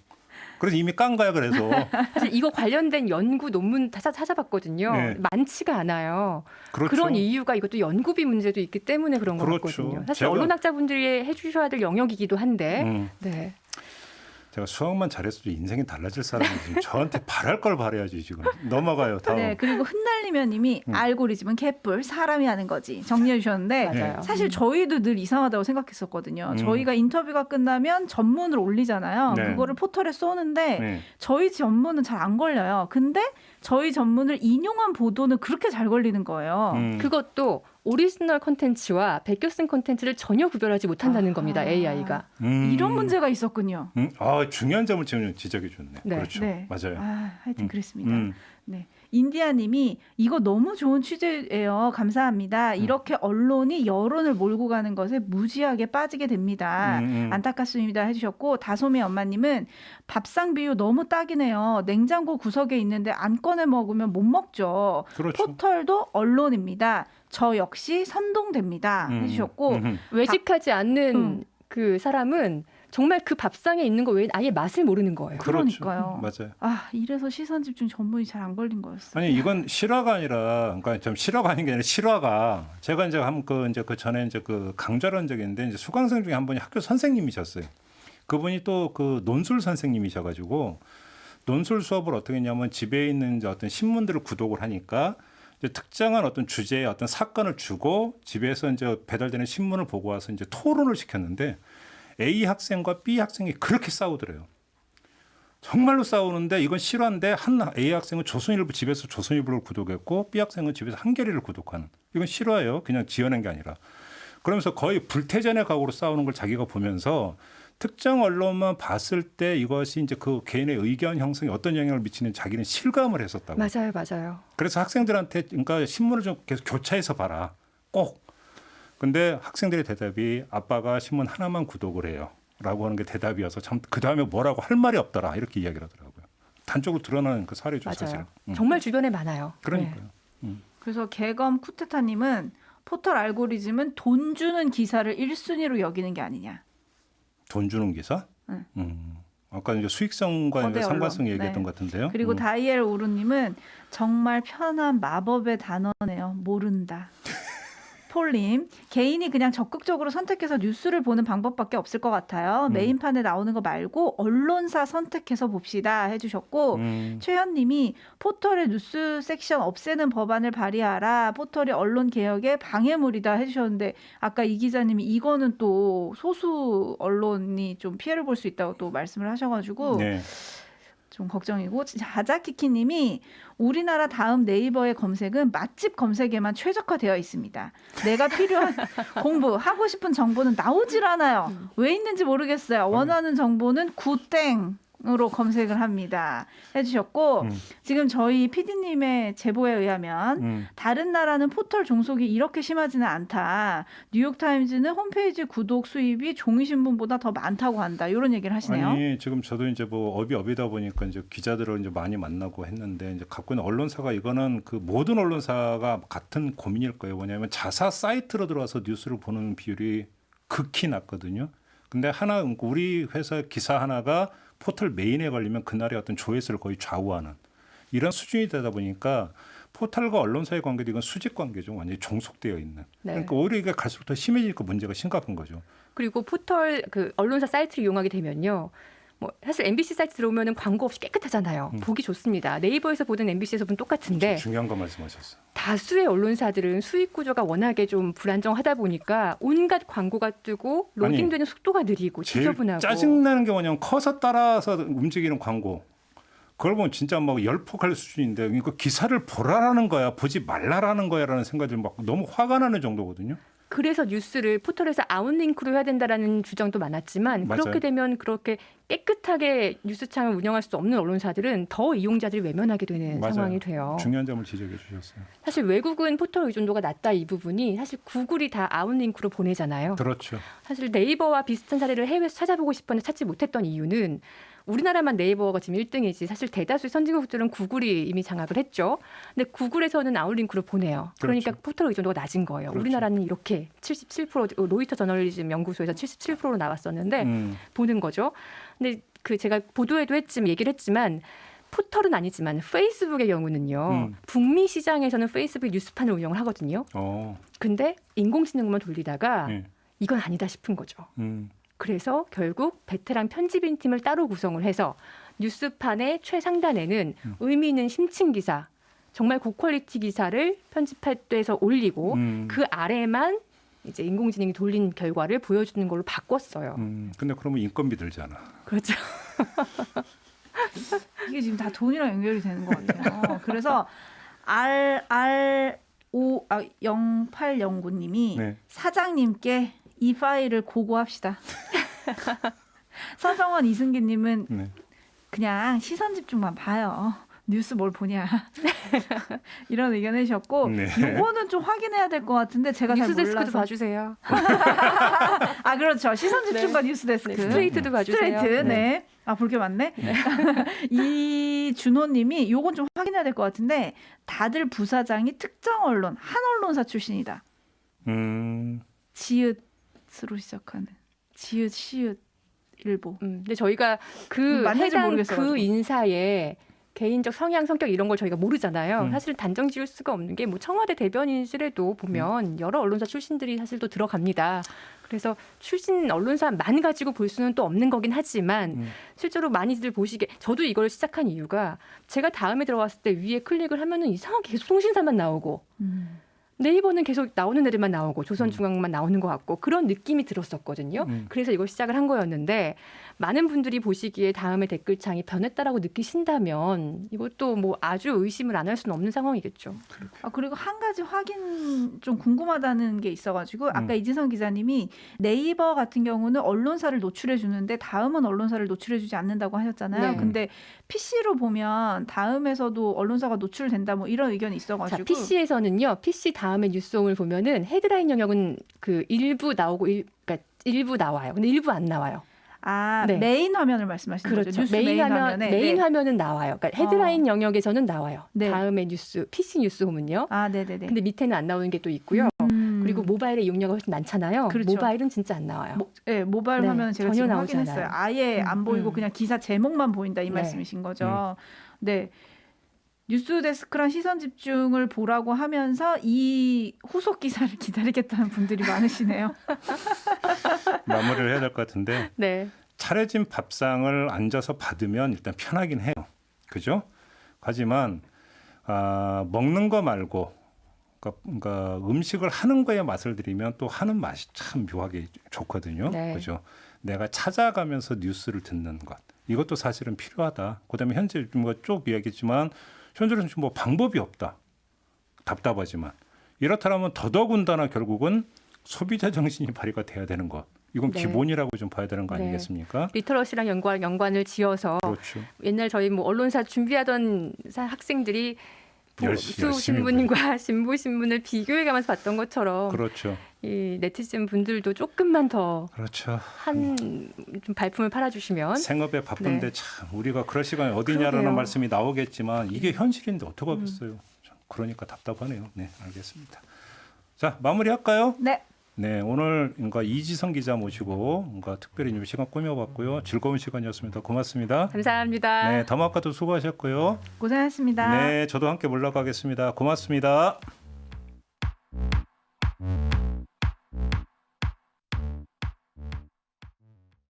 그래서 이미 깐 거야 그래서. 사실 이거 관련된 연구 논문 찾아봤거든요. 네. 많지가 않아요. 그렇죠. 그런 이유가 이것도 연구비 문제도 있기 때문에 그런 것 그렇죠. 같거든요. 사실 제가- 언론학자분들이 해주셔야 될 영역이기도 한데. 네. 제가 수학만 잘했어도 인생이 달라질 사람이 지금 저한테 바랄 걸 바라야지 지금. 넘어가요. 다음. 네. 그리고 흩날리면님이 알고리즘은 개뿔 사람이 하는 거지 정리해 주셨는데 맞아요. 사실 저희도 늘 이상하다고 생각했었거든요. 음. 저희가 인터뷰가 끝나면 전문을 올리잖아요. 네. 그거를 포털에 쏘는데 네. 저희 전문은 잘 안 걸려요. 근데 저희 전문을 인용한 보도는 그렇게 잘 걸리는 거예요. 그것도 오리지널 콘텐츠와 베껴쓴 콘텐츠를 전혀 구별하지 못한다는 겁니다. AI가. 이런 문제가 있었군요. 아, 중요한 점을 지금 지적해 줬네. 네. 그렇죠. 네. 맞아요. 하여튼 그랬습니다. 음. 네. 인디아님이 이거 너무 좋은 취재예요. 감사합니다. 이렇게 언론이 여론을 몰고 가는 것에 무지하게 빠지게 됩니다. 안타깝습니다 해주셨고 다솜이 엄마님은 밥상 비유 너무 딱이네요. 냉장고 구석에 있는데 안 꺼내 먹으면 못 먹죠. 그렇죠. 포털도 언론입니다. 저 역시 선동됩니다 해주셨고 외식하지 않는 그 사람은 정말 그 밥상에 있는 거 외에 아예 맛을 모르는 거예요. 그렇죠. 그러니까요. 맞아요. 아 이래서 시선 집중 전문이 잘 안 걸린 거였어요. 아니 이건 실화가 아니라 그러니까 좀 실화가 아닌 게 아니라 실화가 제가 이제 그 전에 이제 그 강좌를 한 적이 있는데 이제 수강생 중에 한 분이 학교 선생님이셨어요. 그분이 또 그 논술 선생님이셔가지고 논술 수업을 어떻게 했냐면 집에 있는 이제 어떤 신문들을 구독을 하니까 이제 특정한 어떤 주제의 어떤 사건을 주고 집에서 이제 배달되는 신문을 보고 와서 이제 토론을 시켰는데 A 학생과 B 학생이 그렇게 싸우더래요. 정말로 싸우는데 이건 실화인데 한 A 학생은 조선일보 집에서 조선일보를 구독했고 B 학생은 집에서 한겨레를 구독하는 이건 실화예요. 그냥 지어낸 게 아니라. 그러면서 거의 불태전의 각오로 싸우는 걸 자기가 보면서 특정 언론만 봤을 때 이것이 이제 그 개인의 의견 형성에 어떤 영향을 미치는 자기는 실감을 했었다고. 맞아요, 맞아요. 그래서 학생들한테 그러니까 신문을 좀 계속 교차해서 봐라. 꼭. 근데 학생들의 대답이 아빠가 신문 하나만 구독을 해요. 라고 하는 게 대답이어서 참 그다음에 뭐라고 할 말이 없더라. 이렇게 이야기를 하더라고요. 단적으로 드러나는 그 사례죠. 맞아요. 사실은. 정말 주변에 많아요. 그러니까요. 그래서 개검 쿠테타님은 포털 알고리즘은 돈 주는 기사를 1순위로 여기는 게 아니냐. 돈 주는 기사? 응. 아까 이제 수익성과 거대 상관성 언론. 얘기했던 네. 것 같은데요. 그리고 다이엘 오루님은 정말 편한 마법의 단어네요. 모른다. 폴님, 개인이 그냥 적극적으로 선택해서 뉴스를 보는 방법밖에 없을 것 같아요. 메인판에 나오는 거 말고 언론사 선택해서 봅시다 해주셨고 최현님이 포털의 뉴스 섹션 없애는 법안을 발의하라. 포털이 언론 개혁의 방해물이다 해주셨는데 아까 이 기자님이 이거는 또 소수 언론이 좀 피해를 볼 수 있다고 또 말씀을 하셔가지고 네. 좀 걱정이고 자자키키님이 우리나라 다음 네이버의 검색은 맛집 검색에만 최적화되어 있습니다. 내가 필요한 공부 하고 싶은 정보는 나오질 않아요. 왜 있는지 모르겠어요. 원하는 정보는 구땡으로 검색을 합니다. 해주셨고 지금 저희 PD님의 제보에 의하면 다른 나라는 포털 종속이 이렇게 심하지는 않다. 뉴욕타임즈는 홈페이지 구독 수입이 종이신문보다 더 많다고 한다. 이런 얘기를 하시네요. 아니 지금 저도 이제 뭐 업이다 보니까 이제 기자들을 이제 많이 만나고 했는데 이제 갖고 있는 언론사가 이거는 그 모든 언론사가 같은 고민일 거예요. 뭐냐면 자사 사이트로 들어와서 뉴스를 보는 비율이 극히 낮거든요. 근데 하나 우리 회사 기사 하나가 포털 메인에 걸리면 그날의 어떤 조회수를 거의 좌우하는 이런 수준이 되다 보니까 포털과 언론사의 관계도 이건 수직 관계죠. 완전히 종속되어 있는. 네. 그러니까 오히려 이게 갈수록 더 심해지니까 문제가 심각한 거죠. 그리고 포털 그 언론사 사이트를 이용하게 되면요. 뭐 사실 MBC 사이트 들어오면은 광고 없이 깨끗하잖아요. 보기 좋습니다. 네이버에서 보든 MBC에서 보든 똑같은데 중요한 거 말씀하셨어요. 다수의 언론사들은 수익 구조가 워낙에 좀 불안정하다 보니까 온갖 광고가 뜨고 로딩되는 속도가 느리고 제일 지저분하고 짜증나는 게 뭐냐면 커서 따라서 움직이는 광고. 그걸 보면 진짜 막 열폭할 수준인데 그러니까 기사를 보라라는 거야 보지 말라라는 거야라는 생각이 막 너무 화가 나는 정도거든요. 그래서 뉴스를 포털에서 아웃링크로 해야 된다라는 주장도 많았지만 맞아요. 그렇게 되면 그렇게 깨끗하게 뉴스창을 운영할 수 없는 언론사들은 더 이용자들이 외면하게 되는 맞아요. 상황이 돼요. 중요한 점을 지적해 주셨어요. 사실 외국은 포털 의존도가 낮다 이 부분이 사실 구글이 다 아웃링크로 보내잖아요. 그렇죠. 사실 네이버와 비슷한 사례를 해외에서 찾아보고 싶었는데 찾지 못했던 이유는 우리나라만 네이버가 지금 1등이지 사실 대다수 선진국들은 구글이 이미 장악을 했죠. 근데 구글에서는 아웃링크로 보내요. 그러니까 그렇죠. 포털 의존도가 낮은 거예요. 그렇죠. 우리나라는 이렇게 77% 로이터 저널리즘 연구소에서 77%로 나왔었는데 보는 거죠. 근데 그 제가 보도에도 얘기를 했지만 포털은 아니지만 페이스북의 경우는요. 북미 시장에서는 페이스북 뉴스판을 운영을 하거든요. 근데 인공지능만 돌리다가 이건 아니다 싶은 거죠. 그래서 결국 베테랑 편집인 팀을 따로 구성을 해서 뉴스판의 최상단에는 의미 있는 심층 기사, 정말 고퀄리티 기사를 편집해서 올리고 그 아래만 이제 인공지능이 돌린 결과를 보여주는 걸로 바꿨어요. 근데 그러면 인건비 들잖아. 그렇죠. 이게 지금 다 돈이랑 연결이 되는 것 같아요. 그래서 0809님이 네. 사장님께 이 파일을 고고합시다. 서정원 이승기님은 네. 그냥 시선 집중만 봐요. 뉴스 뭘 보냐. 이런 의견 해주셨고 네. 요거는 좀 확인해야 될 것 같은데 제가 잘 뉴스데스크도 몰라서. 봐주세요. 아 그렇죠. 시선 집중과 뉴스데스크. 네, 스트레이트도 봐주세요. 스트레이트. 네. 아 볼 게 많네. 이준호님이 요건 좀 확인해야 될 것 같은데 다들 부사장이 특정 언론 한 언론사 출신이다. 지읒으로 시작하는 지읒 시읒 일보. 근데 저희가 그 맞는지 해당 모르겠어가지고. 그 인사의 개인적 성향, 성격 이런 걸 저희가 모르잖아요. 사실 단정 지을 수가 없는 게 뭐 청와대 대변인실에도 보면 여러 언론사 출신들이 사실 또 들어갑니다. 그래서 출신 언론사만 가지고 볼 수는 또 없는 거긴 하지만 실제로 많이들 보시게 저도 이걸 시작한 이유가 제가 다음에 들어왔을 때 위에 클릭을 하면은 이상하게 계속 통신사만 나오고 네이버는 계속 나오는 애들만 나오고 조선중앙만 나오는 것 같고 그런 느낌이 들었었거든요. 그래서 이걸 시작을 한 거였는데 많은 분들이 보시기에 다음에 댓글창이 변했다라고 느끼신다면 이것도 뭐 아주 의심을 안 할 수는 없는 상황이겠죠. 아 그리고 한 가지 확인 좀 궁금하다는 게 있어가지고 아까 이지선 기자님이 네이버 같은 경우는 언론사를 노출해 주는데 다음은 언론사를 노출해 주지 않는다고 하셨잖아요. 네. 근데 PC로 보면 다음에서도 언론사가 노출된다 뭐 이런 의견이 있어가지고. 자, PC에서는요. PC 다음에 뉴스홈을 보면은 헤드라인 영역은 그 일부 나오고 그러니까 일부 나와요. 근데 일부 안 나와요. 아 네. 메인 화면을 말씀하시는 그렇죠. 거죠? 뉴스 메인 화면에. 메인 네. 화면은 나와요. 그러니까 헤드라인 영역에서는 나와요. 네. 다음에 뉴스 PC 뉴스홈은요. 아 네네네. 근데 밑에는 안 나오는 게 또 있고요. 그리고 모바일의 이용료가 훨씬 많잖아요. 그렇죠. 모바일은 진짜 안 나와요. 네, 모바일 네, 화면은 제가 전혀 지금 나오지 확인했어요. 않아요. 아예 안 보이고 그냥 기사 제목만 보인다 이 네. 말씀이신 거죠. 네. 뉴스데스크랑 시선 집중을 보라고 하면서 이 후속 기사를 기다리겠다는 분들이 많으시네요. 마무리를 해야 될 것 같은데 네. 차려진 밥상을 앉아서 받으면 일단 편하긴 해요. 그죠? 하지만 먹는 거 말고 그러니까 음식을 하는 거에 맛을 들이면 또 하는 맛이 참 묘하게 좋거든요. 네. 그죠? 내가 찾아가면서 뉴스를 듣는 것. 이것도 사실은 필요하다. 그다음에 현재 쭉 이야기했지만 현재는 뭐 방법이 없다. 답답하지만 이렇다면 더더군다나 결국은 소비자 정신이 발휘가 돼야 되는 것. 이건 네. 기본이라고 좀 봐야 되는 거 네. 아니겠습니까? 리터러시랑 연관을 지어서 그렇죠. 옛날 저희 뭐 언론사 준비하던 학생들이 보수 열심히 신문과 진보 신문을 비교해가면서 봤던 것처럼 그렇죠. 이 네티즌 분들도 조금만 더 그렇죠. 좀 발품을 팔아주시면 생업에 바쁜데 네. 참 우리가 그럴 시간이 어디냐라는 그러게요. 말씀이 나오겠지만 이게 현실인데 어떡하겠어요. 참 그러니까 답답하네요. 네, 알겠습니다. 자, 마무리할까요? 네. 네, 오늘 뭔가 이지성 기자 모시고 뭔가 특별히 좀 시간 꾸며봤고요. 즐거운 시간이었습니다. 고맙습니다. 감사합니다. 네, 담화과도 수고하셨고요. 고생하셨습니다. 네, 저도 함께 물러가겠습니다. 고맙습니다.